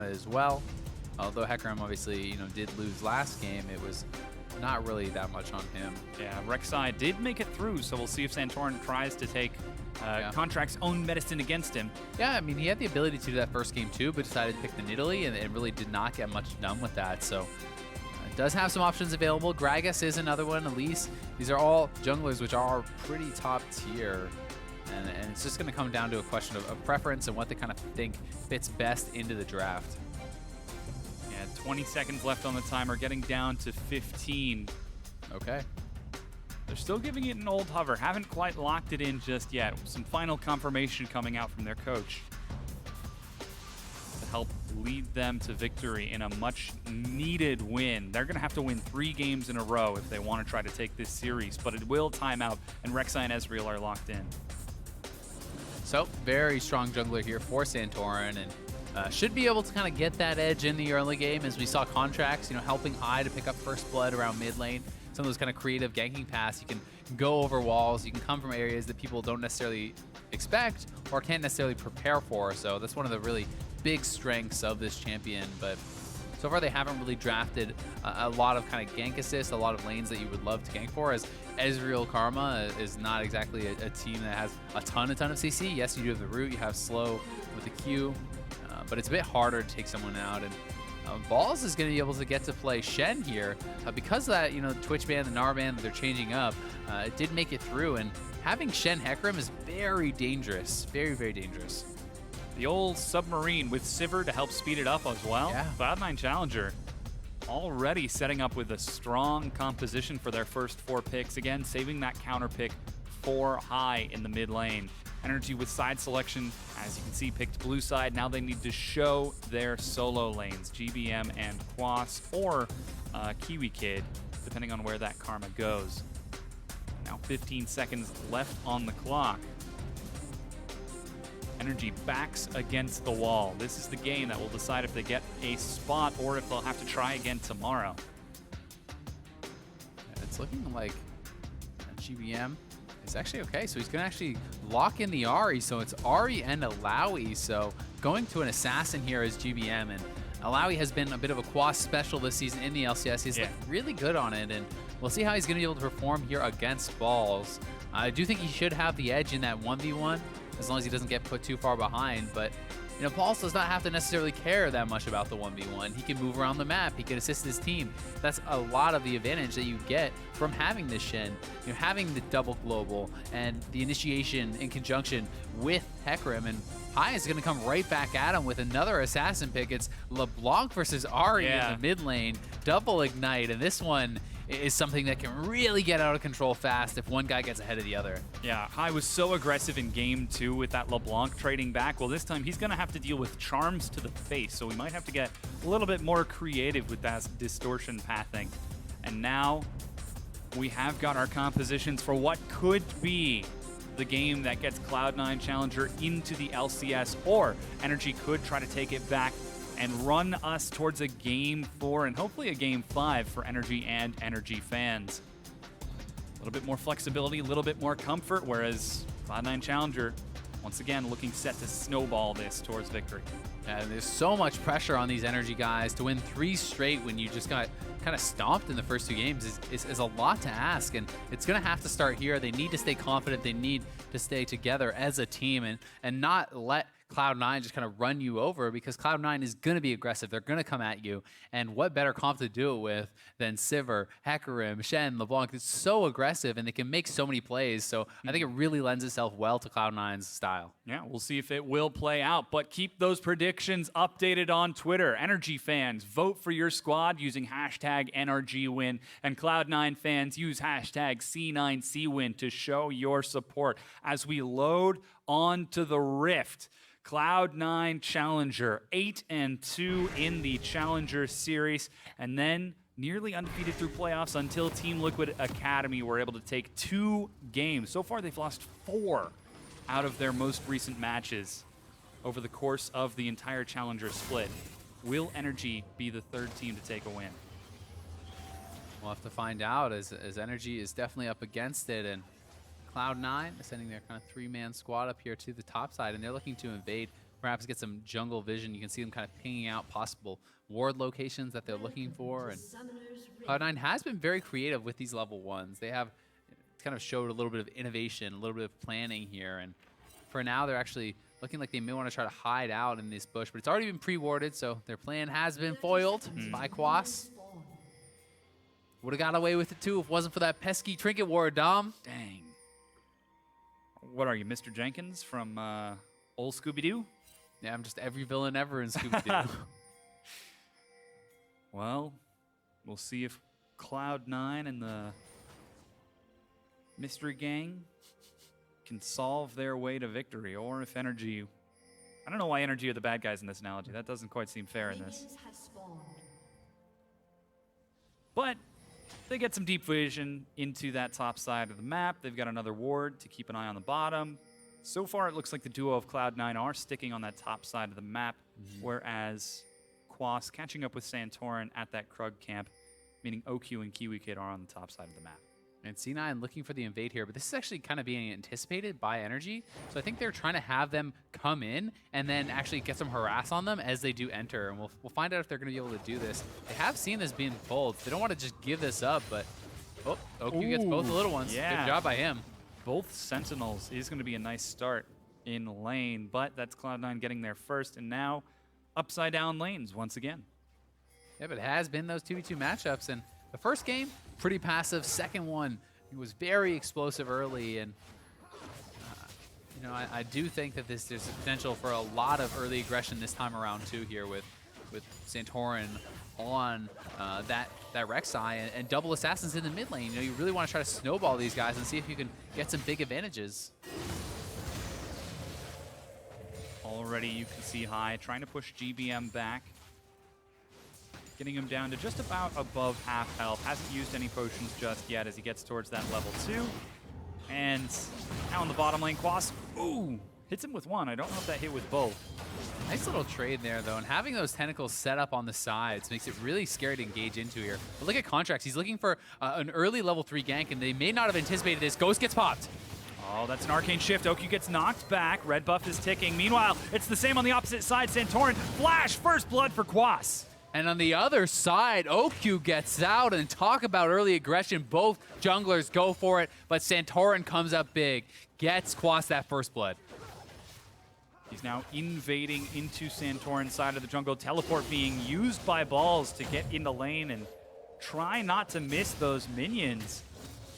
as well. Although Hecarim obviously, did lose last game, it was not really that much on him. Yeah, Rek'Sai did make it through, so we'll see if Santorin tries to take Contract's own medicine against him. Yeah, I mean, he had the ability to do that first game too, but decided to pick the Nidalee and really did not get much done with that. So does have some options available. Gragas is another one, Elise. These are all junglers which are pretty top tier. And it's just going to come down to a question of preference and what they kind of think fits best into the draft. Yeah, 20 seconds left on the timer, getting down to 15. Okay. They're still giving it an old hover. Haven't quite locked it in just yet. Some final confirmation coming out from their coach to help lead them to victory in a much-needed win. They're going to have to win 3 games in a row if they want to try to take this series, but it will time out, and Rek'Sai and Ezreal are locked in. So, very strong jungler here for Santorin, and should be able to kind of get that edge in the early game, as we saw Contractz, helping I to pick up first blood around mid lane. Some of those kind of creative ganking paths. You can go over walls, you can come from areas that people don't necessarily expect or can't necessarily prepare for. So that's one of the really big strengths of this champion. But so far they haven't really drafted a lot of kind of gank assists, a lot of lanes that you would love to gank for, as Ezreal Karma is not exactly a team that has a ton of CC. Yes, you do have the root, you have slow with the Q, but it's a bit harder to take someone out. And VODS is going to be able to get to play Shen here because of that, Twitch ban, the Gnar ban that they're changing up. It did make it through, and having Shen Hecarim is very dangerous, very, very dangerous. The old submarine with Sivir to help speed it up as well. Yeah. Cloud9 Challenger already setting up with a strong composition for their first 4 picks. Again, saving that counter pick for high in the mid lane. NRG with side selection, as you can see, picked blue side. Now they need to show their solo lanes, GBM and Quas, or Kiwikid, depending on where that Karma goes. Now 15 seconds left on the clock. NRG backs against the wall. This is the game that will decide if they get a spot or if they'll have to try again tomorrow. It's looking like GBM is actually okay. So he's going to actually lock in the Ahri. So it's Ahri and Illaoi. So going to an assassin here is GBM. And Illaoi has been a bit of a Quas special this season in the LCS. He's looked really good on it. And we'll see how he's going to be able to perform here against Balls. I do think he should have the edge in that 1v1. As long as he doesn't get put too far behind. But, Paul does not have to necessarily care that much about the 1v1. He can move around the map. He can assist his team. That's a lot of the advantage that you get from having this Shen. Having the double global and the initiation in conjunction with Hecarim. And Hai is going to come right back at him with another assassin pick. It's LeBlanc versus Ahri in the mid lane. Double ignite. And this one is something that can really get out of control fast if one guy gets ahead of the other. Yeah, Hai was so aggressive in game 2 with that LeBlanc trading back. Well, this time he's going to have to deal with charms to the face, so we might have to get a little bit more creative with that distortion pathing. And now we have got our compositions for what could be the game that gets Cloud9 Challenger into the LCS, or NRG could try to take it back and run us towards a game 4 and hopefully a game 5 for NRG and NRG fans. A little bit more flexibility, a little bit more comfort, whereas Cloud9 Challenger, once again, looking set to snowball this towards victory. And there's so much pressure on these NRG guys to win 3 straight when you just got kind of stomped in the first 2 games is a lot to ask, and it's going to have to start here. They need to stay confident. They need to stay together as a team and not let Cloud9 just kind of run you over, because Cloud9 is going to be aggressive. They're going to come at you. And what better comp to do it with than Sivir, Hecarim, Shen, LeBlanc? It's so aggressive and they can make so many plays. So I think it really lends itself well to Cloud9's style. Yeah, we'll see if it will play out, but keep those predictions updated on Twitter. NRG fans, vote for your squad using hashtag NRGWin, and Cloud9 fans, use hashtag C9CWin to show your support as we load onto the Rift. Cloud9 Challenger, 8-2 in the Challenger Series, and then nearly undefeated through playoffs until Team Liquid Academy were able to take 2 games. So far, they've lost 4 out of their most recent matches over the course of the entire Challenger split. Will NRG be the 3rd team to take a win? We'll have to find out, as NRG is definitely up against it, and Cloud9 sending their kind of 3-man squad up here to the top side, and they're looking to invade perhaps get some jungle vision. You can see them kind of pinging out possible ward locations that they're looking for. And Cloud9 has been very creative with these level 1s. They have kind of showed a little bit of innovation, a little bit of planning here. And for now, they're actually looking like they may want to try to hide out in this bush, but it's already been pre-warded, so their plan has been foiled by Quas. Would have got away with it too if it wasn't for that pesky trinket ward, Dom. Dang. What are you, Mr. Jenkins from old Scooby-Doo? Yeah, I'm just every villain ever in Scooby-Doo. Well, we'll see if Cloud9 and the Mystery Gang can solve their way to victory, or if NRG... I don't know why NRG are the bad guys in this analogy. That doesn't quite seem fair in this. But they get some deep vision into that top side of the map. They've got another ward to keep an eye on the bottom. So far, it looks like the duo of Cloud9 are sticking on that top side of the map, whereas Quas catching up with Santorin at that Krug camp, meaning OQ and Kiwikid are on the top side of the map. And C9 looking for the invade here, but this is actually kind of being anticipated by NRG. So I think they're trying to have them come in and then actually get some harass on them as they do enter. And we'll find out if they're going to be able to do this. They have seen this being pulled. They don't want to just give this up, but oh, OQ gets both the little ones. Yeah. Good job by him. Both Sentinels is going to be a nice start in lane, but that's Cloud9 getting there first, and now upside down lanes once again. Yeah, but it has been those 2v2 matchups, and the first game, pretty passive. Second one, it was very explosive early, and you know, I do think that there's potential for a lot of early aggression this time around too here with Santorin on that Rek'Sai and double assassins in the mid lane. You know, you really want to try to snowball these guys and see if you can get some big advantages. Already you can see High trying to push GBM back, getting him down to just about above half health. Hasn't used any potions just yet as he gets towards that level 2. And now in the bottom lane, Quas, ooh, hits him with one. I don't know if that hit with both. Nice little trade there, though, and having those tentacles set up on the sides makes it really scary to engage into here. But look at Contractz. He's looking for an early level 3 gank, and they may not have anticipated this. Ghost gets popped. Oh, that's an arcane shift. OQ gets knocked back. Red buff is ticking. Meanwhile, it's the same on the opposite side. Santorin, flash, first blood for Quas. And on the other side, OQ gets out, and talk about early aggression. Both junglers go for it, but Santorin comes up big, gets Quas that first blood. He's now invading into Santorin's side of the jungle. Teleport being used by Balls to get into lane and try not to miss those minions.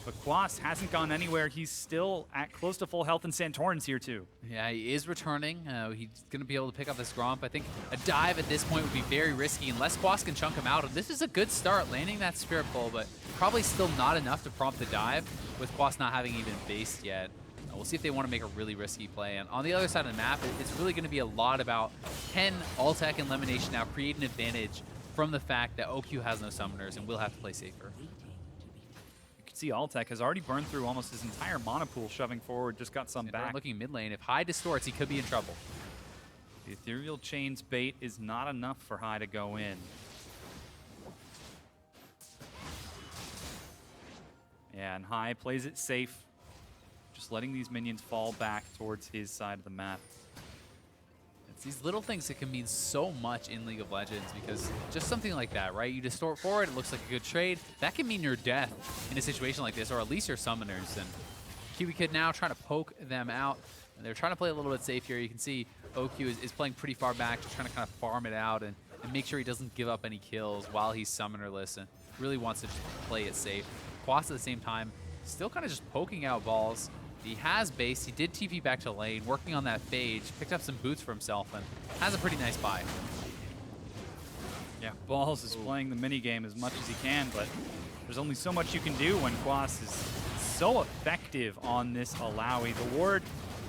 But Quas hasn't gone anywhere. He's still at close to full health, and Santorin's here too. Yeah, he is returning. He's going to be able to pick up this Gromp. I think a dive at this point would be very risky unless Quas can chunk him out. And this is a good start, landing that Spirit Pull, but probably still not enough to prompt the dive with Quas not having even based yet. We'll see if they want to make a really risky play. And on the other side of the map, it's really going to be a lot about can Altec and LemonNation now create an advantage from the fact that OQ has no summoners and will have to play safer. You can see Altec has already burned through almost his entire mana pool, shoving forward, just got some back. Looking mid lane, if High distorts, he could be in trouble. The Ethereal Chain's bait is not enough for High to go in. Yeah, and High plays it safe, just letting these minions fall back towards his side of the map. It's these little things that can mean so much in League of Legends, because just something like that, right? You distort forward, it looks like a good trade. That can mean your death in a situation like this, or at least your summoners. And Kiwikid now trying to poke them out. And they're trying to play a little bit safe here. You can see OQ is playing pretty far back, just trying to kind of farm it out and make sure he doesn't give up any kills while he's summonerless, and really wants to just play it safe. Quas at the same time, still kind of just poking out Balls. He has base, he did TP back to lane, working on that phage, picked up some boots for himself, and has a pretty nice buy. Yeah, Balls is playing the minigame as much as he can, but there's only so much you can do when Quas is so effective on this Illaoi. The ward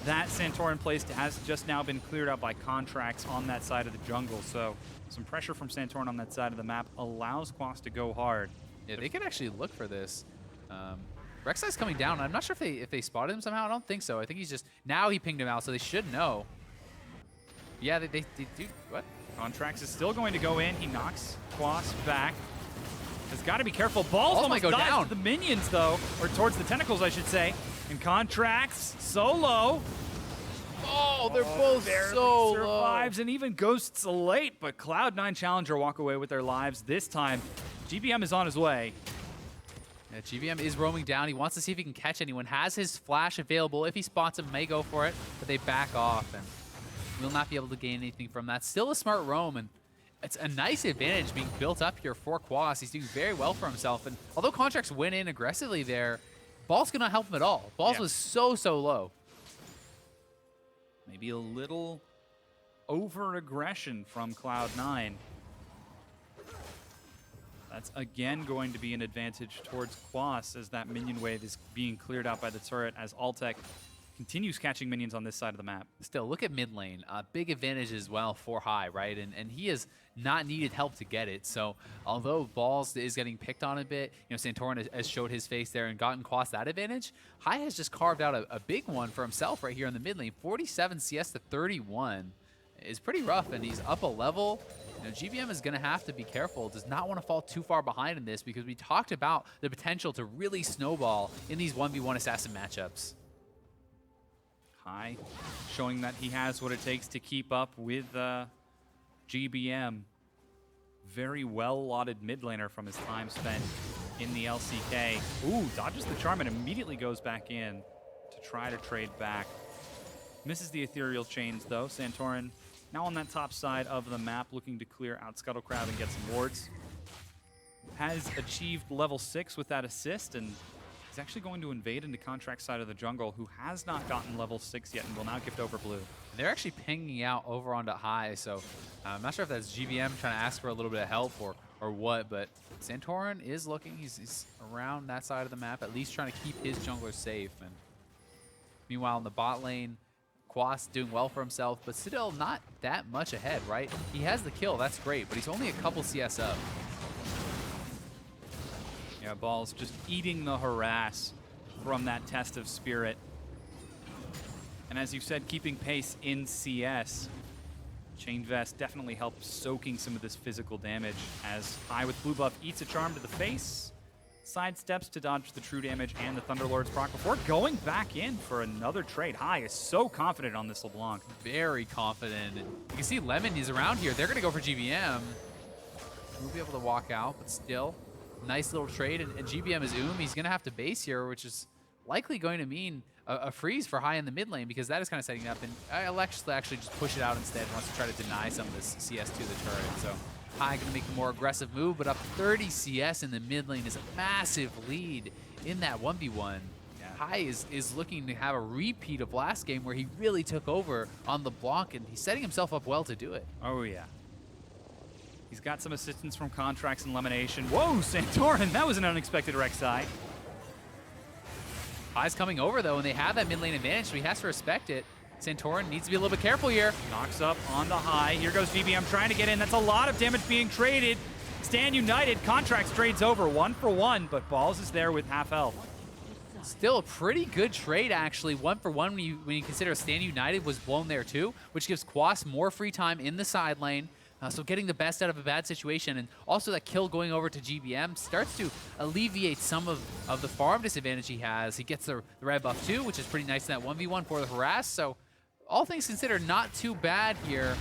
that Santorin placed has just now been cleared out by Contractz on that side of the jungle, so some pressure from Santorin on that side of the map allows Quas to go hard. Yeah, they could actually look for this. Rek'Sai's coming down. I'm not sure if they spotted him somehow. I don't think so. I think he's just... Now he pinged him out, so they should know. Yeah, they do... What? Contractz is still going to go in. He knocks Quas back. Has got to be careful. Balls almost might go dies down. to the minions, though. Or towards the tentacles, I should say. And Contractz, solo. Oh, they're both so survives, and even Ghosts late, but Cloud9 Challenger walk away with their lives this time. GBM is on his way. Yeah, GBM is roaming down. He wants to see if he can catch anyone. Has his flash available. If he spots him, may go for it, but they back off and will not be able to gain anything from that. Still a smart roam, and it's a nice advantage being built up here for Quas. He's doing very well for himself, and although Contractz went in aggressively there, Ball's gonna help him at all. Balls was so low. Maybe a little over-aggression from Cloud9. That's again going to be an advantage towards Quas as that minion wave is being cleared out by the turret as Altec continues catching minions on this side of the map. Still, look at mid lane. Big advantage as well for High, right? And he has not needed help to get it. So although Balls is getting picked on a bit, you know, Santorin has showed his face there and gotten Quas that advantage. High has just carved out a big one for himself right here in the mid lane. 47 CS to 31 is pretty rough, and he's up a level. You know, GBM is going to have to be careful. Does not want to fall too far behind in this because we talked about the potential to really snowball in these 1v1 assassin matchups. High showing that he has what it takes to keep up with GBM. Very well-lauded mid laner from his time spent in the LCK. Ooh, dodges the charm and immediately goes back in to try to trade back. Misses the ethereal chains though. Santorin now on that top side of the map looking to clear out Scuttlecrab and get some wards. Has achieved level 6 with that assist, and he's actually going to invade into Contractz side of the jungle, who has not gotten level 6 yet and will now gift over blue. They're actually pinging out over onto High, so I'm not sure if that's GBM trying to ask for a little bit of help or what, but Santorin is looking. He's around that side of the map, at least trying to keep his junglers safe. And meanwhile, in the bot lane, Quas doing well for himself, but still not that much ahead, right? He has the kill, that's great, but he's only a couple CS up. Yeah, Ball's just eating the harass from that test of spirit. And as you said, keeping pace in CS. Chain Vest definitely helps soaking some of this physical damage as High with blue buff eats a charm to the face, sidesteps to dodge the true damage and the Thunderlord's proc before going back in for another trade. High is so confident on this LeBlanc. Very confident. You can see Lemon is around here. They're going to go for GBM. We'll be able to walk out, but still, nice little trade. And GBM is He's going to have to base here, which is likely going to mean a freeze for High in the mid lane because that is kind of setting up. And Alex actually just push it out instead, wants to try to deny some of this CS to the turret. So High going to make a more aggressive move, but up 30 CS in the mid lane is a massive lead in that 1v1. Yeah. High is looking to have a repeat of last game where he really took over on LeBlanc, and he's setting himself up well to do it. Oh, yeah. He's got some assistance from Contractz and LemonNation. Whoa, Santorin, that was an unexpected Rek'Sai. High's coming over, though, and they have that mid lane advantage, so he has to respect it. Santorin needs to be a little bit careful here. Knocks up on the High. Here goes GBM trying to get in. That's a lot of damage being traded. Stand United. Contractz trades over 1 for 1, but Balls is there with half health. Still a pretty good trade, actually. 1 for 1 when you consider Stand United was blown there, too, which gives Quas more free time in the side lane. So getting the best out of a bad situation, and also that kill going over to GBM starts to alleviate some of the farm disadvantage he has. He gets the red buff too, which is pretty nice in that 1v1 for the harass. So all things considered, not too bad here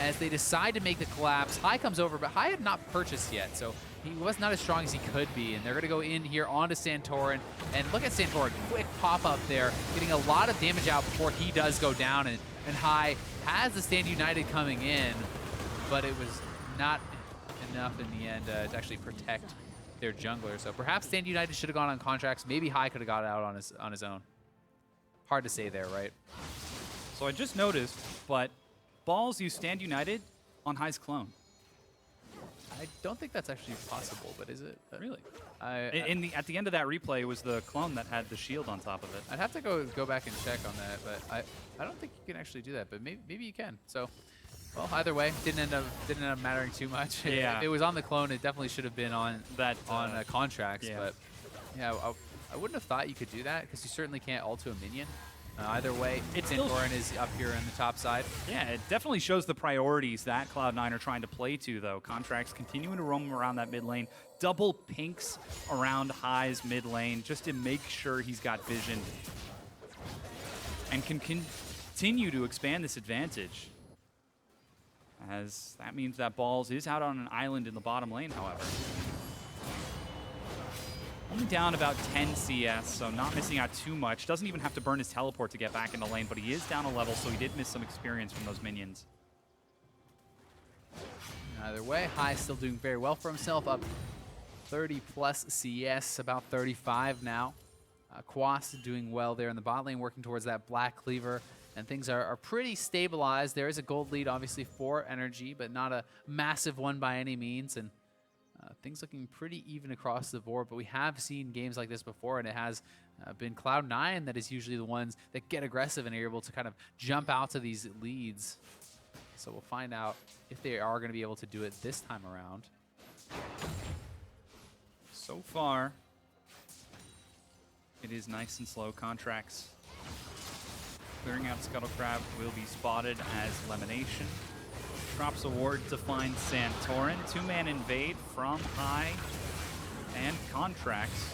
as they decide to make the collapse. High comes over, but High had not purchased yet, so he was not as strong as he could be, and they're going to go in here onto Santorin. And look at Santorin, quick pop-up there, getting a lot of damage out before he does go down, and High has the Stand United coming in, but it was not enough in the end to actually protect their jungler. So perhaps Stand United should have gone on Contractz. Maybe High could have got out on his own. Hard to say there, right? So I just noticed, but Balls use Stand United on High's clone. I don't think that's actually possible, but is it? Really? At the end of that replay, it was the clone that had the shield on top of it. I'd have to go back and check on that, but I don't think you can actually do that, but maybe you can. So, well, either way, didn't end up mattering too much. Yeah. If it was on the clone, it definitely should have been on that Contractz. Yeah. But yeah, I wouldn't have thought you could do that because you certainly can't ult to a minion. Either way, Santorin is up here on the top side. Yeah, it definitely shows the priorities that Cloud9 are trying to play to, though. Contractz continuing to roam around that mid lane. Double pinks around High's mid lane just to make sure he's got vision. And can continue to expand this advantage. As that means that Balls is out on an island in the bottom lane, however. Only down about 10 CS, so not missing out too much. Doesn't even have to burn his teleport to get back in the lane, but he is down a level, so he did miss some experience from those minions. Either way, High still doing very well for himself, up 30 plus CS, about 35 now. Quas doing well there in the bot lane, working towards that black cleaver, and things are pretty stabilized. There is a gold lead, obviously, for NRG, but not a massive one by any means, and things looking pretty even across the board. But we have seen games like this before, and it has been Cloud9 that is usually the ones that get aggressive and are able to kind of jump out to these leads. So we'll find out if they are going to be able to do it this time around. So far, it is nice and slow. Contractz clearing out Scuttle Crab will be spotted as LemonNation. Drops a ward to find Santorin. Two-man invade from High and Contractz.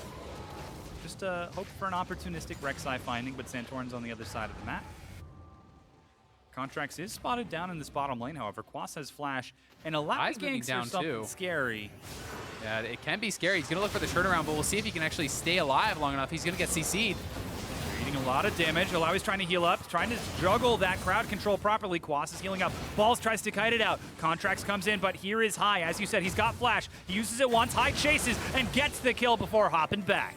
Just hope for an opportunistic Rek'Sai finding, but Santorin's on the other side of the map. Contractz is spotted down in this bottom lane, however. Quas has flash, and Illaoi ganks down something scary. Yeah, it can be scary. He's going to look for the turnaround, but we'll see if he can actually stay alive long enough. He's going to get CC'd. Eating a lot of damage. Illaoi's trying to heal up, trying to juggle that crowd control properly. Quas is healing up. Balls tries to kite it out. Contractz comes in, but here is High. As you said, he's got flash. He uses it once. High chases and gets the kill before hopping back.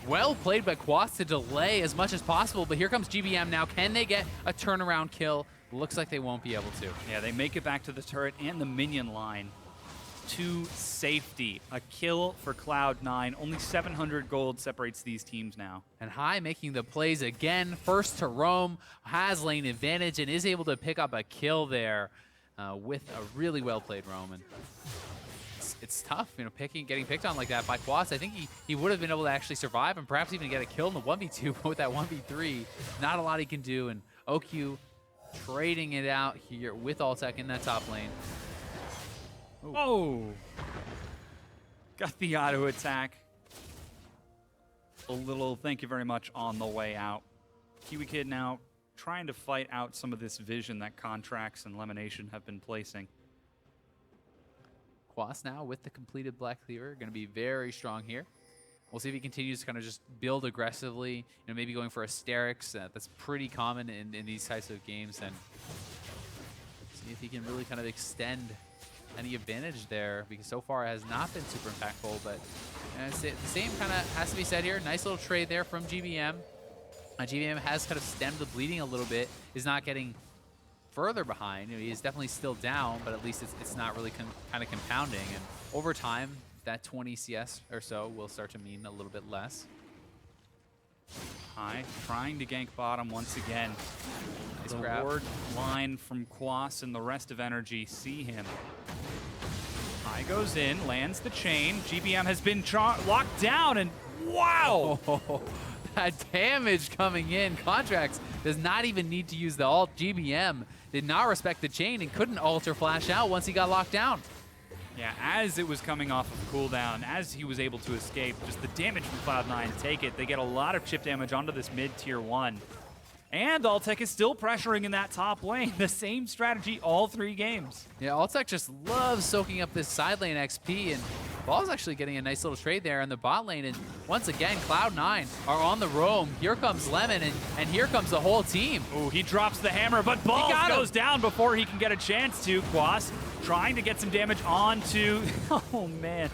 Well played by Quas to delay as much as possible, but here comes GBM now. Can they get a turnaround kill? Looks like they won't be able to. Yeah, they make it back to the turret and the minion line to safety. A kill for Cloud9. Only 700 gold separates these teams now. And High making the plays again. First to roam, has lane advantage, and is able to pick up a kill there with a really well-played roam. And it's tough, you know, getting picked on like that by Quas. I think he would have been able to actually survive and perhaps even get a kill in the 1v2, but with that 1v3, not a lot he can do. And OQ trading it out here with Altec in that top lane. Ooh. Oh! Got the auto attack. A little thank you very much on the way out. Kiwikid now trying to fight out some of this vision that Contractz and LemonNation have been placing. Quas now with the completed Black Cleaver, going to be very strong here. We'll see if he continues to kind of just build aggressively, you know, maybe going for Asterix. That's pretty common in these types of games, and see if he can really kind of extend any advantage there, because so far it has not been super impactful. But the same kind of has to be said here. Nice little trade there from GBM. GBM has kind of stemmed the bleeding a little bit, is not getting further behind. You know, he is definitely still down, but at least it's not really kind of compounding. And over time, that 20 CS or so will start to mean a little bit less. High trying to gank bottom once again. Nice the grab. ward line from Quas and the rest of NRG see him. High goes in, lands the chain. GBM has been locked down, and wow! Oh, that damage coming in. Contractz does not even need to use the ult. GBM did not respect the chain and couldn't ult or flash out once he got locked down. Yeah, as it was coming off of cooldown, as he was able to escape, just the damage from Cloud9 take it. They get a lot of chip damage onto this mid-tier 1. And Altec is still pressuring in that top lane. The same strategy all 3 games. Yeah, Altec just loves soaking up this side lane XP, and Ball's actually getting a nice little trade there in the bot lane. And once again, Cloud9 are on the roam. Here comes Lemon, and here comes the whole team. Ooh, he drops the hammer, but Balls goes down before he can get a chance to. Quas trying to get some damage onto... Oh, man.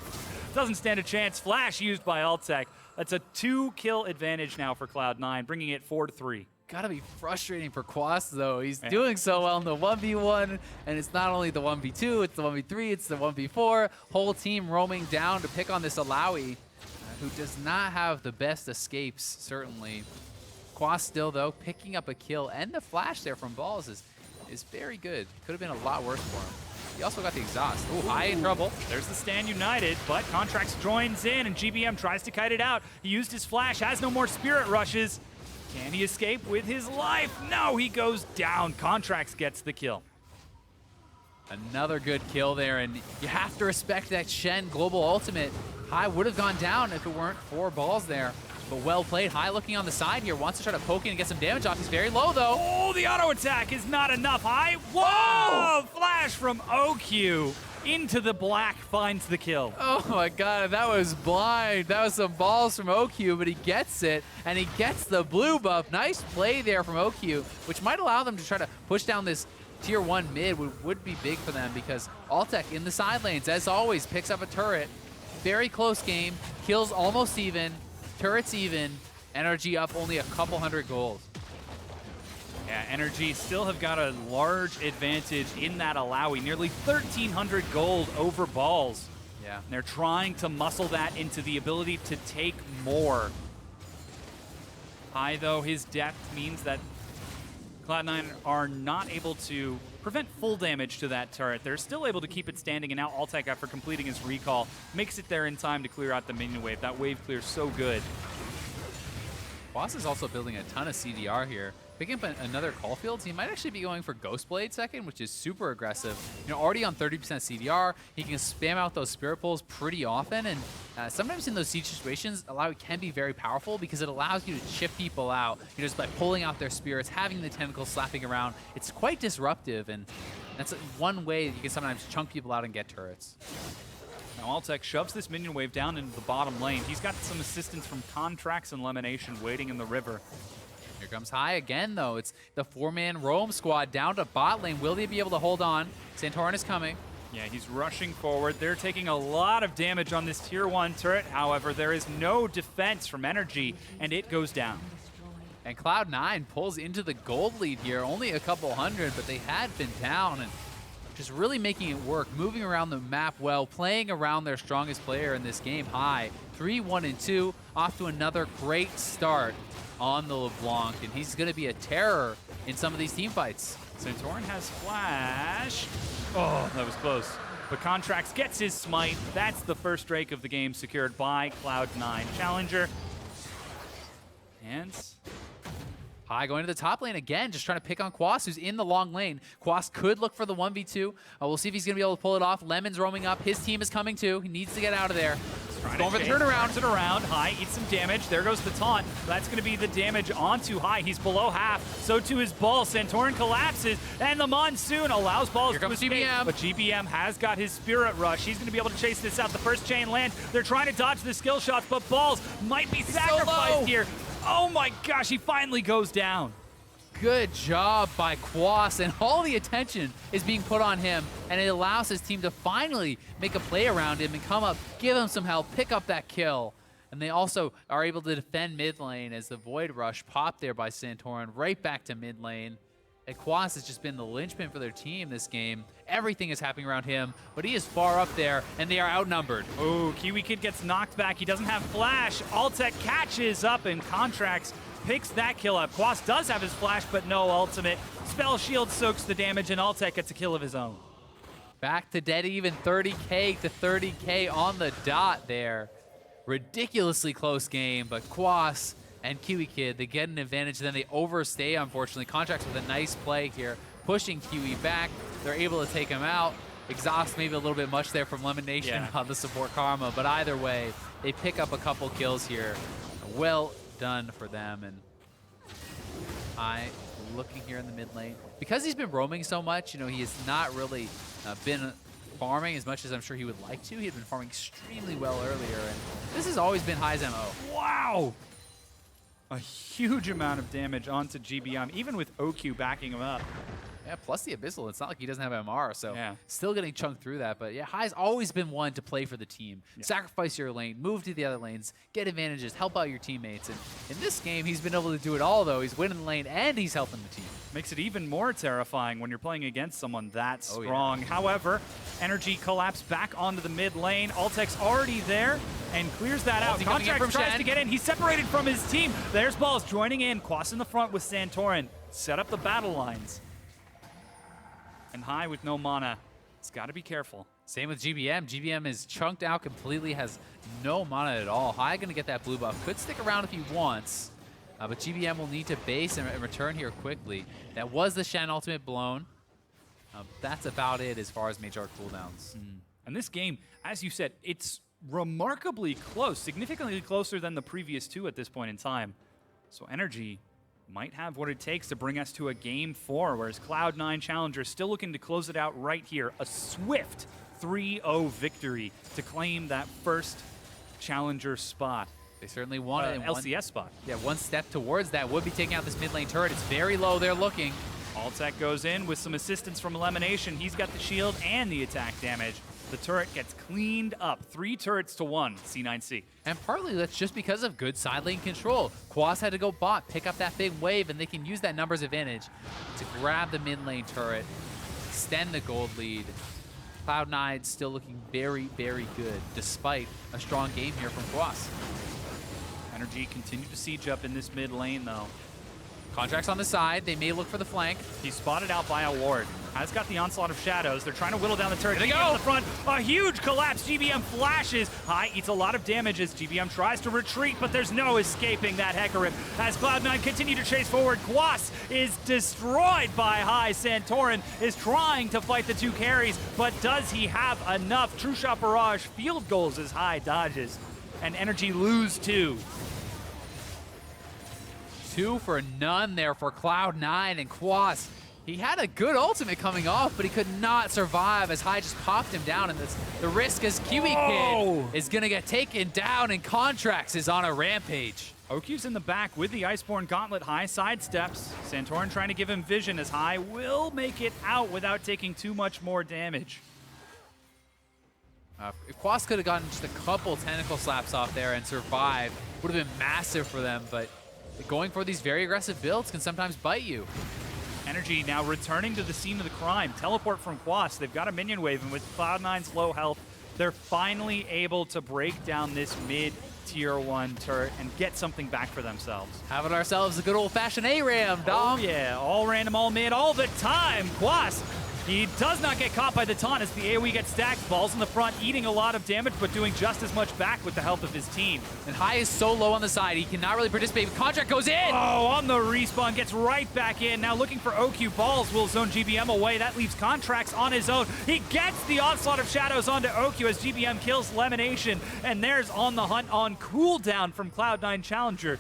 Doesn't stand a chance. Flash used by Altec. That's a 2-kill advantage now for Cloud9, bringing it 4-3. Gotta be frustrating for Quas, though. He's doing so well in the 1v1, and it's not only the 1v2, it's the 1v3, it's the 1v4. Whole team roaming down to pick on this Illaoi, who does not have the best escapes, certainly. Quas still, though, picking up a kill, and the flash there from Balls is very good. Could have been a lot worse for him. He also got the exhaust. Ooh, High in trouble. There's the stand united, but Contractz joins in, and GBM tries to kite it out. He used his flash, has no more spirit rushes. Can he escape with his life? No, he goes down. Contractz gets the kill. Another good kill there, and you have to respect that Shen global ultimate. High would have gone down if it weren't for Balls there. but well played. High looking on the side here, wants to try to poke in and get some damage off. He's very low though. Oh, the auto attack is not enough. High. Whoa! Flash from OQ into the black, finds the kill. Oh my god, that was blind. That was some balls from OQ, but he gets it, and he gets the blue buff. Nice play there from OQ, which might allow them to try to push down this tier 1 mid. Would be big for them because Altec in the side lanes, as always, picks up a turret. Very close game, kills almost even, turrets even, NRG up only a couple hundred gold. Yeah, NRG still have got a large advantage in that Illaoi, nearly 1,300 gold over balls. Yeah. And they're trying to muscle that into the ability to take more. High, though, his depth means that Cloud9 are not able to prevent full damage to that turret. They're still able to keep it standing, and now Altec, after completing his recall, makes it there in time to clear out the minion wave. That wave clear so good. Quas is also building a ton of CDR here. Picking up another Caulfield, he might actually be going for Ghostblade second, which is super aggressive. You know, already on 30% CDR, he can spam out those Spirit Pulls pretty often, and sometimes in those siege situations, Illaoi can be very powerful because it allows you to chip people out, you know, just by pulling out their spirits, having the tentacles slapping around. It's quite disruptive, and that's one way that you can sometimes chunk people out and get turrets. Now Altec shoves this minion wave down into the bottom lane. He's got some assistance from Contractz and LemonNation waiting in the river. Here comes High again, though. It's the 4-man roam squad down to bot lane. Will they be able to hold on? Santorin is coming. Yeah, he's rushing forward. They're taking a lot of damage on this tier 1 turret. However, there is no defense from NRG, and it goes down. And Cloud9 pulls into the gold lead here. Only a couple hundred, but they had been down, and just really making it work, moving around the map well, playing around their strongest player in this game, High. 3-1-2, off to another great start on the LeBlanc, and he's going to be a terror in some of these team fights. Santorin has flash. Oh, that was close. But Contractz gets his smite. That's the first Drake of the game secured by Cloud9. Challenger. And High going to the top lane again, just trying to pick on Quas, who's in the long lane. Quas could look for the 1v2. We'll see if he's going to be able to pull it off. Lemon's roaming up. His team is coming too. He needs to get out of there. Going for the turnaround. Turns it around. High eats some damage. There goes the taunt. That's going to be the damage onto High. He's below half. So too his ball. Santorin collapses, and the Monsoon allows balls Here to comes escape. GBM. But GBM has got his Spirit Rush. He's going to be able to chase this out. The first chain lands. They're trying to dodge the skill shots, but balls might be sacrificed here. Oh my gosh, he finally goes down. Good job by Quas, and all the attention is being put on him, and it allows his team to finally make a play around him and come up, give him some help, pick up that kill. And they also are able to defend mid lane as the Void Rush popped there by Santorin right back to mid lane. And Quas has just been the linchpin for their team this game. Everything is happening around him, but he is far up there, and they are outnumbered. Oh, Kiwikid gets knocked back. He doesn't have flash. Altec catches up, and Contractz picks that kill up. Quas does have his flash, but no ultimate. Spell Shield soaks the damage, and Altec gets a kill of his own. Back to dead even, 30K to 30K on the dot there. Ridiculously close game, but Quas and Kiwikid, they get an advantage, then they overstay, unfortunately. Contractz with a nice play here, pushing Kiwi back. They're able to take him out. Exhaust maybe a little bit much there from LemonNation on the support karma, but either way, they pick up a couple kills here. Well done for them, and High looking here in the mid lane. Because he's been roaming so much, you know, he has not really been farming as much as I'm sure he would like to. He had been farming extremely well earlier, and this has always been High's MO. Wow! A huge amount of damage onto GBM, even with OQ backing him up. Yeah, plus the Abyssal. It's not like he doesn't have MR, so Yeah. still getting chunked through that. But yeah, High's always been one to play for the team. Yeah. Sacrifice your lane, move to the other lanes, get advantages, help out your teammates. And in this game, he's been able to do it all, though. He's winning the lane and he's helping the team. Makes it even more terrifying when you're playing against someone that Oh, yeah. strong. However, NRG collapse back onto the mid lane. Altec's already there and clears that out. Ulti coming in from Contractz tries Shen. to get in. He's separated from his team. There's balls joining in. Quas in the front with Santorin. Set up the battle lines. And High with no mana. It's got to be careful. Same with GBM. GBM is chunked out completely, has no mana at all. High going to get that blue buff. Could stick around if he wants, but GBM will need to base and return here quickly. That was the Shen ultimate blown. That's about it as far as Major cooldowns. And this game, as you said, it's remarkably close, significantly closer than the previous two at this point in time. So NRG might have what it takes to bring us to a Game 4, whereas Cloud9 Challenger still looking to close it out right here. A swift 3-0 victory to claim that first Challenger spot. They certainly want it. LCS spot. Yeah, one step towards that would be taking out this mid lane turret. It's very low. They're looking. Altec goes in with some assistance from LemonNation. He's got the shield and the attack damage. The turret gets cleaned up. 3 turrets to 1, C9C. And partly that's just because of good side lane control. Quas had to go bot, pick up that big wave, and they can use that numbers advantage to grab the mid lane turret, extend the gold lead. Cloud9 still looking very, very good, despite a strong game here from Quas. NRG continue to siege up in this mid lane, though. Contractz on the side. They may look for the flank. He's spotted out by a ward. Has got the onslaught of shadows. They're trying to whittle down the turret. There they go. In the front. A huge collapse. GBM flashes. High eats a lot of damage as GBM tries to retreat, but there's no escaping that Hecarim. As Cloud9 continue to chase forward, Quas is destroyed by High. Santorin is trying to fight the 2 carries, but does he have enough? True Shot Barrage field goals as High dodges, and NRG lose 2. 2 for none there for Cloud9, and Quas, he had a good ultimate coming off, but he could not survive as High just popped him down, and the risk is Kiwikid is gonna get taken down, and Contractz is on a rampage. Okyu's in the back with the Iceborne Gauntlet. High sidesteps. Santorin trying to give him vision as High will make it out without taking too much more damage. If Quas could have gotten just a couple tentacle slaps off there and survived, would have been massive for them, but going for these very aggressive builds can sometimes bite you. NRG now returning to the scene of the crime. Teleport from Quas. They've got a minion wave, and with Cloud9's low health, they're finally able to break down this mid tier 1 turret and get something back for themselves. Having ourselves a good old-fashioned ARAM, Dom. Oh yeah, all random, all mid, all the time. Quas, he does not get caught by the taunt as the AoE gets stacked. Balls in the front, eating a lot of damage, but doing just as much back with the help of his team. And High is so low on the side, he cannot really participate. Contract goes in! Oh, on the respawn, gets right back in. Now looking for OQ. Balls will zone GBM away. That leaves Contractz on his own. He gets the onslaught of shadows onto OQ as GBM kills LemonNation. And there's on the hunt on cooldown from Cloud9 Challenger.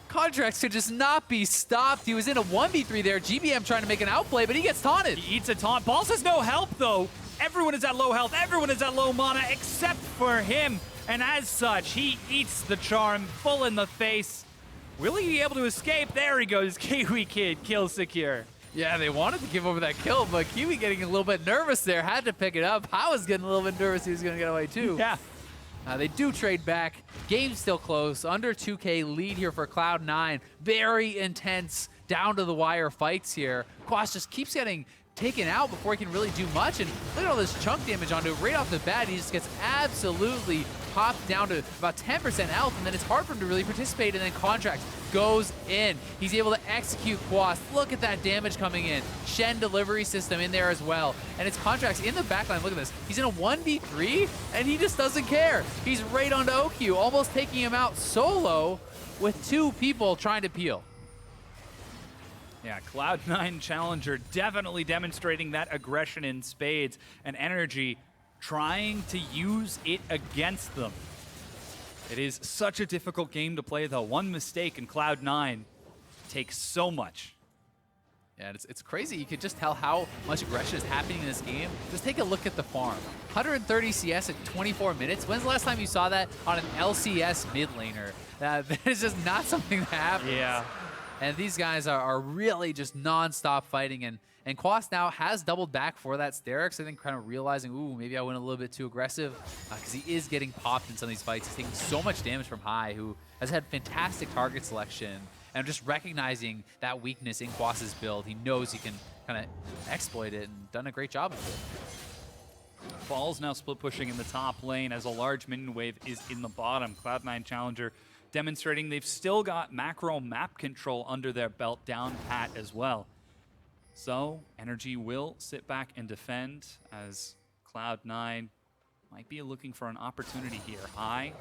Contractz could just not be stopped. He was in a 1v3 there. GBM trying to make an outplay, but he gets taunted. He eats a taunt. Balls has no help, though. Everyone is at low health. Everyone is at low mana except for him. And as such, he eats the charm full in the face. Will he be able to escape? There he goes. Kiwikid kill secure. Yeah, they wanted to give over that kill, but Kiwi getting a little bit nervous there. Had to pick it up. I was getting a little bit nervous he was going to get away, too. Yeah. They do trade back. Game's still close. Under 2K lead here for Cloud9. Very intense, down-to-the-wire fights here. Quas just keeps getting taken out before he can really do much. And look at all this chunk damage onto it. Right off the bat, he just gets absolutely popped down to about 10% health, and then it's hard for him to really participate, and then Contractz goes in. He's able to execute Quas. Look at that damage coming in. Shen delivery system in there as well. And it's Contractz in the backline. Look at this. He's in a 1v3, and he just doesn't care. He's right onto OQ, almost taking him out solo with 2 people trying to peel. Yeah, Cloud9 Challenger definitely demonstrating that aggression in spades, and NRG trying to use it against them. It is such a difficult game to play, though. One mistake in Cloud9 takes so much. Yeah, it's crazy. You can just tell how much aggression is happening in this game. Just take a look at the farm. 130 CS at 24 minutes. When's the last time you saw that on an LCS mid laner? That is just not something that happens. Yeah. And these guys are really just non-stop fighting. And Quas now has doubled back for that Sterix. I think kind of realizing, ooh, maybe I went a little bit too aggressive, because he is getting popped in some of these fights. He's taking so much damage from High, who has had fantastic target selection. And just recognizing that weakness in Quas's build, he knows he can kind of exploit it, and done a great job of it. Ball's now split pushing in the top lane as a large minion wave is in the bottom. Cloud9 Challenger demonstrating they've still got macro map control under their belt down pat as well. So NRG will sit back and defend as Cloud9 might be looking for an opportunity here. High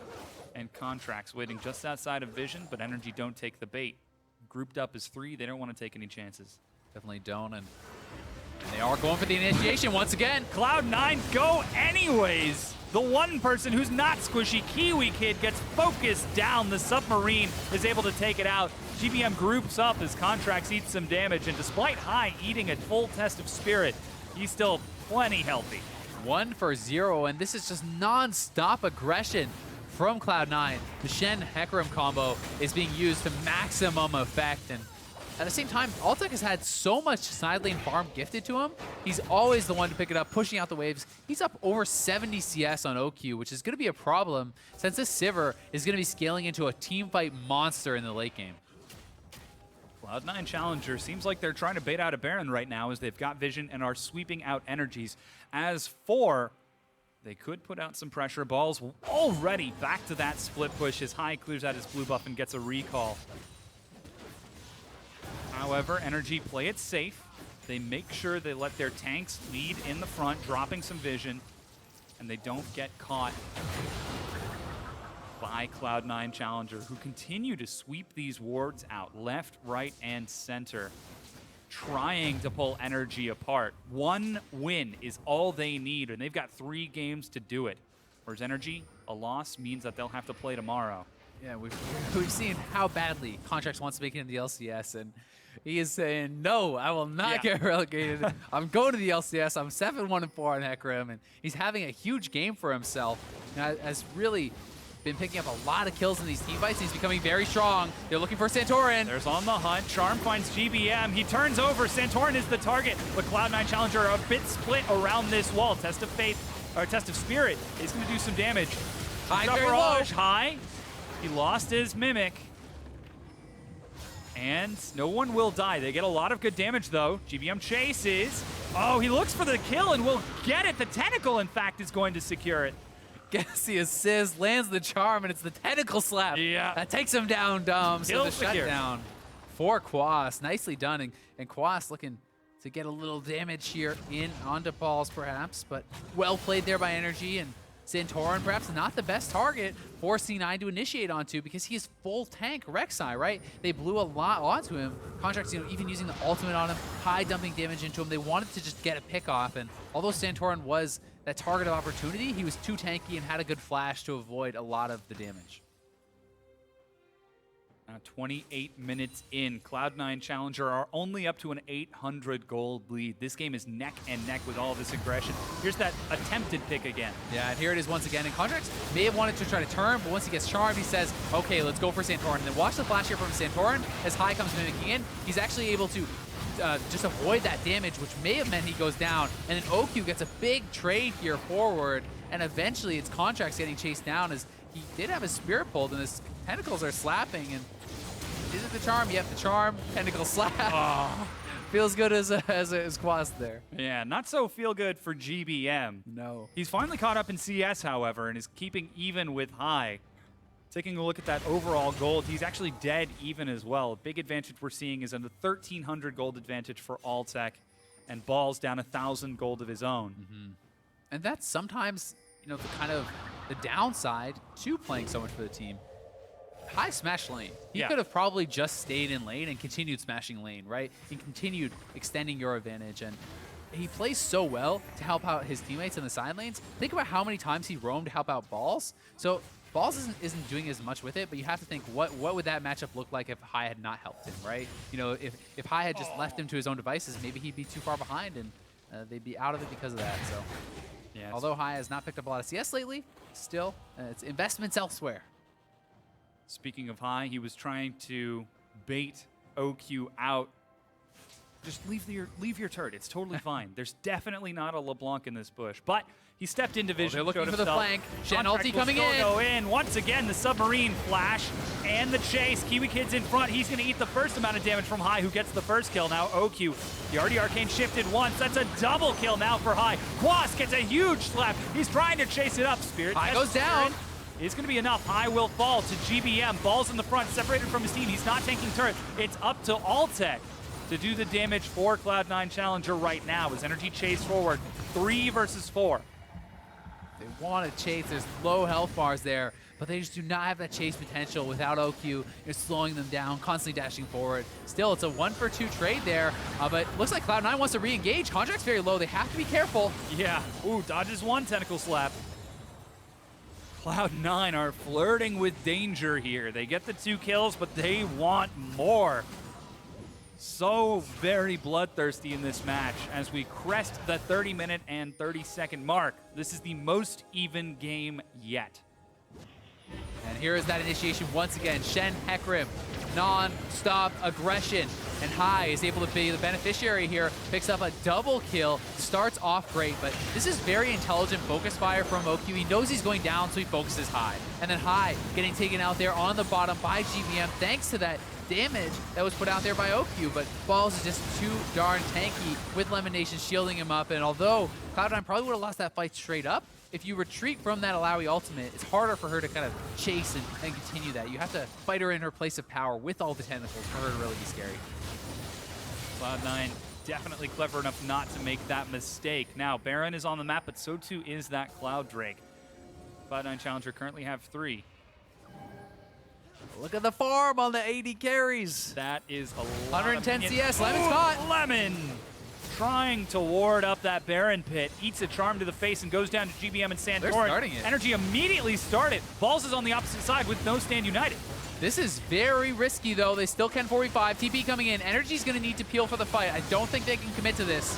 and Contractz waiting just outside of vision, but NRG don't take the bait. Grouped up as 3, they don't want to take any chances. Definitely don't, and they are going for the initiation once again. Cloud9 go anyways. The one person who's not squishy, Kiwikid, gets focused down. The submarine is able to take it out. GBM groups up as Contractz eats some damage, and despite Hai eating a full test of Spirit, he's still plenty healthy. 1 for 0, and this is just non-stop aggression from Cloud9. The Shen Hecarim combo is being used to maximum effect, and at the same time, Altec has had so much side lane farm gifted to him. He's always the one to pick it up, pushing out the waves. He's up over 70 CS on OQ, which is going to be a problem since this Sivir is going to be scaling into a team fight monster in the late game. Cloud9 Challenger seems like they're trying to bait out a Baron right now as they've got vision and are sweeping out energies. As for, they could put out some pressure. Balls already back to that split push as Hai clears out his blue buff and gets a recall. However, NRG play it safe. They make sure they let their tanks lead in the front, dropping some vision, and they don't get caught by Cloud9 Challenger, who continue to sweep these wards out left, right, and center, trying to pull NRG apart. One win is all they need, and they've got 3 games to do it. Whereas NRG, a loss means that they'll have to play tomorrow. Yeah, we've seen how badly Contractz wants to make it in the LCS, and he is saying, no, I will not get relegated. I'm going to the LCS. I'm 7-1-4 on Hecarim, and he's having a huge game for himself. Has really been picking up a lot of kills in these team fights. He's becoming very strong. They're looking for Santorin. There's on the hunt. Charm finds GBM. He turns over. Santorin is the target, but Cloud9 Challenger are a bit split around this wall. Test of Faith, or Test of Spirit, is going to do some damage. Hai very low. Hai. He lost his Mimic. And no one will die. They get a lot of good damage, though. GBM chases. Oh, he looks for the kill and will get it. The tentacle, in fact, is going to secure it. Gets the assist, lands the charm, and it's the tentacle slap. Yeah. That takes him down, Dom. So the shutdown for Quas. Nicely done. And Quas looking to get a little damage here in onto balls, perhaps. But well played there by NRG. And Santorin, perhaps not the best target for C9 to initiate onto because he is full tank Rek'Sai, right? They blew a lot onto him. Contractz, even using the ultimate on him, high dumping damage into him. They wanted to just get a pick off, and although Santorin was that target of opportunity, he was too tanky and had a good flash to avoid a lot of the damage. 28 minutes in, Cloud9 Challenger are only up to an 800 gold lead. This game is neck and neck with all of this aggression. Here's that attempted pick again. Yeah, and here it is once again. And Contractz may have wanted to try to turn, but once he gets charmed, he says, okay, let's go for Santorin. And then watch the flash here from Santorin as Hai comes mimicking in. He's actually able to just avoid that damage, which may have meant he goes down. And then OQ gets a big trade here forward, and eventually it's Contractz getting chased down as he did have his spirit pulled, and his tentacles are slapping, and is it the charm? Yep, the charm, tentacle slap. Oh. Feels good as Quas there. Yeah, not so feel good for GBM. No. He's finally caught up in CS, however, and is keeping even with Hai. Taking a look at that overall gold, he's actually dead even as well. A big advantage we're seeing is a 1,300 gold advantage for Altec, and Ball's down 1,000 gold of his own. Mm-hmm. And that's sometimes, the kind of the downside to playing so much for the team. Hai smash lane. He could have probably just stayed in lane and continued smashing lane, right? He continued extending your advantage, and he plays so well to help out his teammates in the side lanes. Think about how many times he roamed to help out Balls. So Balls isn't doing as much with it, but you have to think, what would that matchup look like if Hai had not helped him, right? If Hai had just left him to his own devices, maybe he'd be too far behind, and they'd be out of it because of that. So, yeah, although Hai has not picked up a lot of CS lately, still, it's investments elsewhere. Speaking of Hai, he was trying to bait OQ out. Just leave your turret. It's totally fine. There's definitely not a LeBlanc in this bush. But he stepped into vision. They're looking for the flank. Shen ulti coming in. Go in. Once again, the submarine flash and the chase. Kiwikid's in front. He's going to eat the first amount of damage from Hai, who gets the first kill. Now OQ, he already arcane shifted once. That's a double kill now for Hai. Quas gets a huge slap. He's trying to chase it up. Spirit. Hai goes down. It's going to be enough. Hai will fall to GBM. Ball's in the front, separated from his team. He's not tanking turret. It's up to Altec to do the damage for Cloud9 Challenger right now as NRG chase forward. 3 versus 4. They want to chase. There's low health bars there, but they just do not have that chase potential without OQ. It's slowing them down, constantly dashing forward. Still, it's a 1-for-2 trade there, but looks like Cloud9 wants to re-engage. Contract's very low. They have to be careful. Yeah. Ooh, dodges one tentacle slap. Cloud9 are flirting with danger here. They get the 2 kills, but they want more. So very bloodthirsty in this match as we crest the 30-minute and 30-second mark. This is the most even game yet. And here is that initiation once again. Shen, Hecarim, non-stop aggression. And Hai is able to be the beneficiary here. Picks up a double kill. Starts off great, but this is very intelligent focus fire from OQ. He knows he's going down, so he focuses Hai. And then Hai getting taken out there on the bottom by GBM thanks to that damage that was put out there by OQ. But Balls is just too darn tanky with LemonNation shielding him up. And although Cloud9 probably would have lost that fight straight up, if you retreat from that Illaoi ultimate, it's harder for her to kind of chase and continue that. You have to fight her in her place of power with all the tentacles for her to really be scary. Cloud9 definitely clever enough not to make that mistake. Now, Baron is on the map, but so too is that Cloud Drake. Cloud9 Challenger currently have 3. Look at the farm on the AD carries. That is a lot 110 of CS, Lemon's caught. Lemon trying to ward up that Baron pit, eats a charm to the face and goes down to GBM and Santorin. They're starting it. Energy immediately started. Balls is on the opposite side with no stand united. This is very risky though. They still can 45. TP coming in. Energy's gonna need to peel for the fight. I don't think they can commit to this.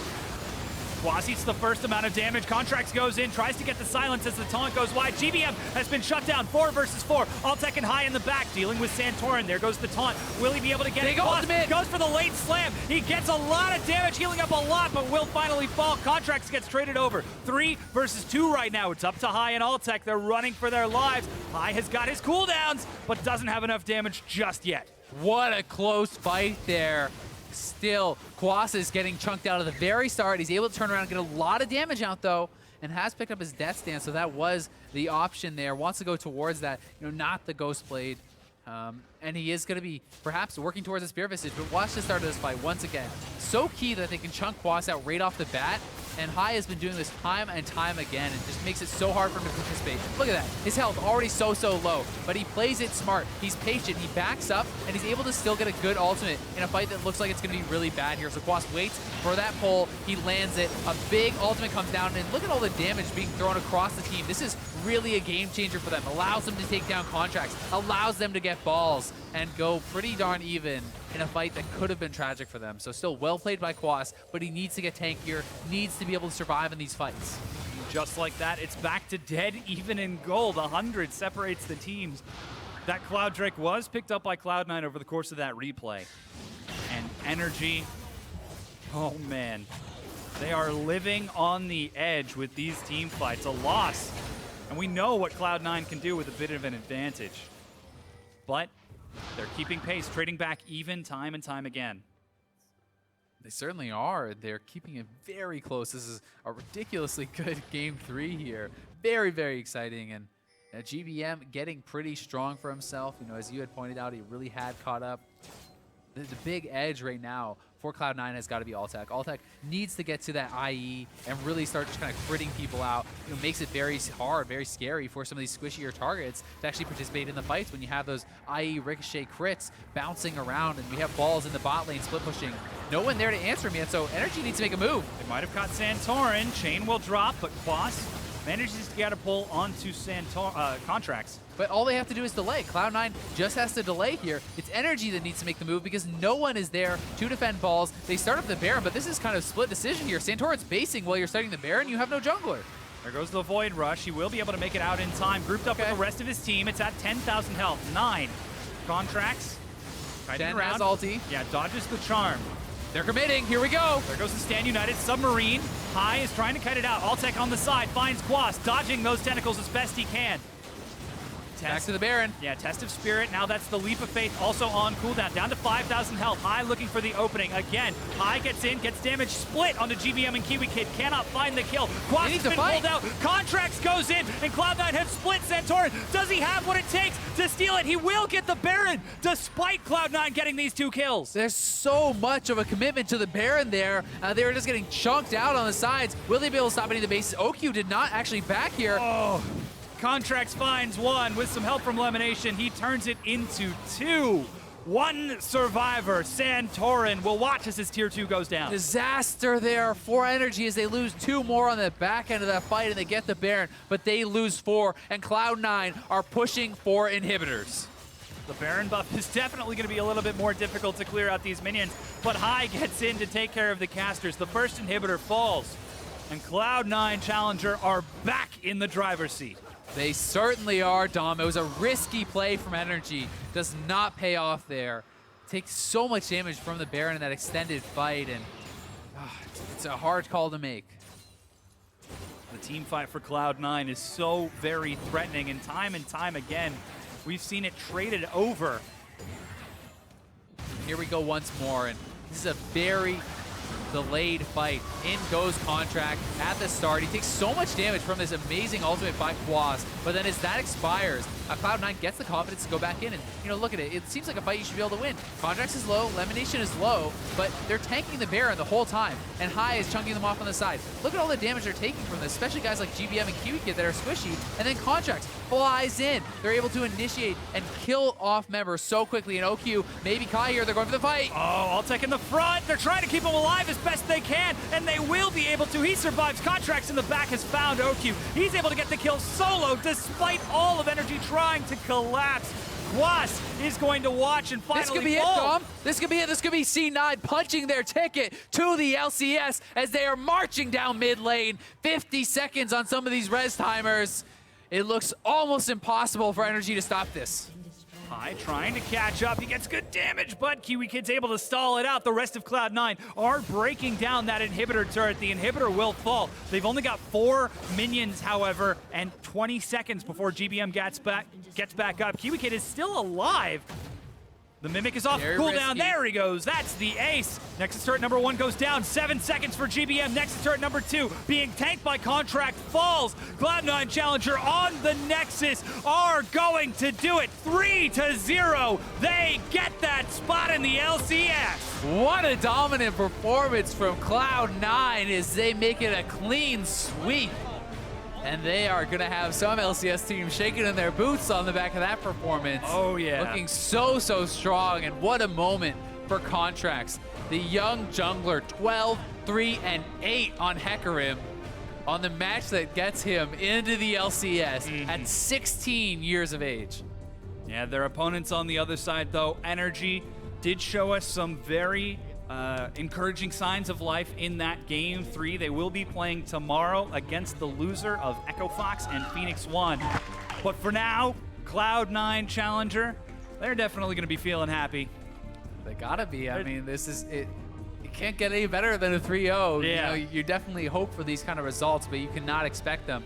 Quas eats the first amount of damage. Contractz goes in, tries to get the silence as the taunt goes wide. GBM has been shut down. 4 versus 4. Altec and Hai in the back, dealing with Santorin. There goes the taunt. Will he be able to get it? Big ultimate. Goes for the late slam. He gets a lot of damage, healing up a lot, but will finally fall. Contractz gets traded over. 3 versus 2 right now. It's up to Hai and Altec. They're running for their lives. Hai has got his cooldowns, but doesn't have enough damage just yet. What a close fight there. Still, Quas is getting chunked out at the very start. He's able to turn around and get a lot of damage out, though, and has picked up his death stance, so that was the option there. Wants to go towards that, not the Ghost Blade. And he is going to be perhaps working towards a Spear Visage, but watch the start of this fight once again. So key that they can chunk Quas out right off the bat, and Hai has been doing this time and time again, and just makes it so hard for him to participate. Look at that. His health already so low, but he plays it smart. He's patient. He backs up, and he's able to still get a good ultimate in a fight that looks like it's going to be really bad here. So Quas waits for that pull. He lands it. A big ultimate comes down, and look at all the damage being thrown across the team. This is really a game changer for them. Allows them to take down Contractz, allows them to get balls, and go pretty darn even in a fight that could have been tragic for them. So still well played by Quas, but he needs to get tankier, needs to be able to survive in these fights. Just like that, it's back to dead even in gold. 100 separates the teams. That Cloud Drake was picked up by Cloud9 over the course of that replay. And Energy, oh man, they are living on the edge with these team fights. A loss, and we know what Cloud9 can do with a bit of an advantage. But they're keeping pace, trading back even time and time again. They certainly are. They're keeping it very close. This is a ridiculously good game 3 here. Very, very exciting. And GBM getting pretty strong for himself. As you had pointed out, he really had caught up. The big edge right now for Cloud9 has got to be Altec. Altec needs to get to that IE and really start just kind of critting people out. Makes it very hard, very scary for some of these squishier targets to actually participate in the fights when you have those IE ricochet crits bouncing around and we have balls in the bot lane split pushing. No one there to answer him yet, so Energy needs to make a move. They might have caught Santorin. Chain will drop, but Quas manages to get a pull onto Contractz. But all they have to do is delay. Cloud9 just has to delay here. It's Energy that needs to make the move because no one is there to defend balls. They start up the Baron, but this is kind of split decision here. Santorin's basing while you're starting the Baron. You have no jungler. There goes the Void Rush. He will be able to make it out in time. Grouped up with the rest of his team. It's at 10,000 health. 9. Contractz. Shen has ulti. Yeah, dodges the charm. They're committing. Here we go. There goes the Stand United. Submarine. Hai is trying to kite it out. Altec on the side. Finds Quas. Dodging those tentacles as best he can. Back to the Baron. Yeah, Test of Spirit. Now that's the Leap of Faith also on cooldown. Down to 5,000 health. Hai looking for the opening. Again, Hai gets in, gets damage. Split onto GBM and Kiwikid. Cannot find the kill. Quas has been pulled out. Contractz goes in, and Cloud9 has split Santorin. Does he have what it takes to steal it? He will get the Baron, despite Cloud9 getting these 2 kills. There's so much of a commitment to the Baron there. They were just getting chunked out on the sides. Will they be able to stop any of the bases? OQ did not actually back here. Oh. Contractz finds 1 with some help from LemonNation. He turns it into 2. One survivor, Santorin, will watch as his tier 2 goes down. Disaster there for NRG as they lose 2 more on the back end of that fight and they get the Baron, but they lose 4, and Cloud9 are pushing for inhibitors. The Baron buff is definitely going to be a little bit more difficult to clear out these minions, but Hai gets in to take care of the casters. The first inhibitor falls, and Cloud9 Challenger are back in the driver's seat. They certainly are, Dom. It was a risky play from NRG. Does not pay off there. Takes so much damage from the Baron in that extended fight, and it's a hard call to make. The team fight for Cloud9 is so very threatening, and time again, we've seen it traded over. Here we go once more, and this is a very delayed fight. In goes Contractz at the start. He takes so much damage from this amazing ultimate by Quas, but then as that expires, Cloud9 gets the confidence to go back in, and look at it. It seems like a fight you should be able to win. Contractz is low, LemonNation is low, but they're tanking the Baron the whole time, and Hai is chunking them off on the side. Look at all the damage they're taking from this, especially guys like GBM and Kiwikid that are squishy, and then Contractz flies in. They're able to initiate and kill off members so quickly, and OQ, maybe Kai here, they're going for the fight. Oh, Altec in the front. They're trying to keep him alive as best they can, and they will be able to. He survives. Contractz in the back has found OQ. He's able to get the kill solo despite all of NRG trying to collapse. Quas is going to watch and finally This could be it, Dom. This could be it. This could be C9 punching their ticket to the LCS as they are marching down mid lane. 50 seconds on some of these res timers. It looks almost impossible for NRG to stop this. Hai trying to catch up. He gets good damage, but Kiwikid's able to stall it out. The rest of Cloud9 are breaking down that inhibitor turret. The inhibitor will fall. They've only got 4 minions, however, and 20 seconds before GBM gets back up. Kiwikid is still alive. The Mimic is off cooldown. There he goes. That's the ace. Nexus turret number 1 goes down. 7 seconds for GBM. Nexus turret number 2 being tanked by Contractz falls. Cloud9 Challenger on the Nexus are going to do it. 3-0. They get that spot in the LCS. What a dominant performance from Cloud9 as they make it a clean sweep. And they are going to have some LCS teams shaking in their boots on the back of that performance. Oh, yeah. Looking so strong, and what a moment for Contractz. The young jungler, 12, 3, and 8 on Hecarim on the match that gets him into the LCS at 16 years of age. Yeah, their opponents on the other side, though, NRG did show us some very encouraging signs of life in that Game 3. They will be playing tomorrow against the loser of Echo Fox and Phoenix One. But for now, Cloud9 Challenger, they're definitely going to be feeling happy. They gotta be. I mean, this is it. It can't get any better than a 3-0. Yeah. You definitely hope for these kind of results, but you cannot expect them.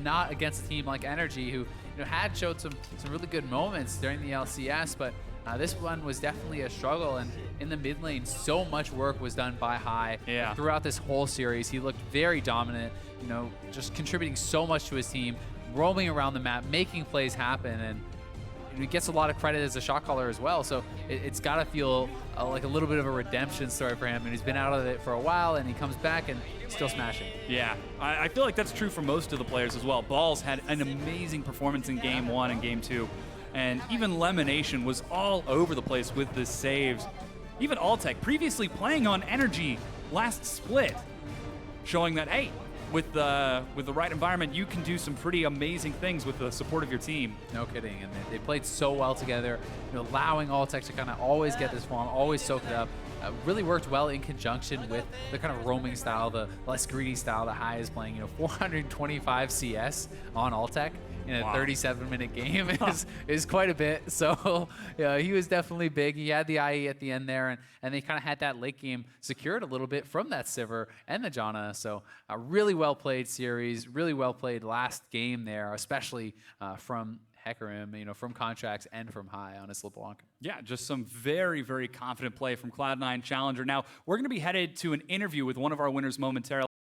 Not against a team like NRG, who had showed some really good moments during the LCS, but this one was definitely a struggle, and in the mid lane, so much work was done by Hai. Yeah. Throughout this whole series. He looked very dominant, just contributing so much to his team, roaming around the map, making plays happen, and he gets a lot of credit as a shot caller as well. So it's got to feel like a little bit of a redemption story for him, and he's been out of it for a while, and he comes back and still smashing. Yeah, I feel like that's true for most of the players as well. Balls had an amazing performance in Game 1 and Game 2. And even LemonNation was all over the place with the saves. Even Altec, previously playing on NRG last split, showing that, hey, with the right environment, you can do some pretty amazing things with the support of your team. No kidding, and they played so well together, allowing Altec to kind of always get this farm, always soak it up. Really worked well in conjunction with the kind of roaming style, the less greedy style that Hai is playing. 425 CS on Altec in a 37-minute game is quite a bit. So yeah, he was definitely big. He had the IE at the end there, and they kind of had that late game secured a little bit from that Sivir and the Janna. So a really well played series, really well played last game there, especially from Hecarim, from Contractz and from Hai on his LeBlanc. Yeah, just some very confident play from Cloud9 Challenger. Now, we're going to be headed to an interview with one of our winners momentarily.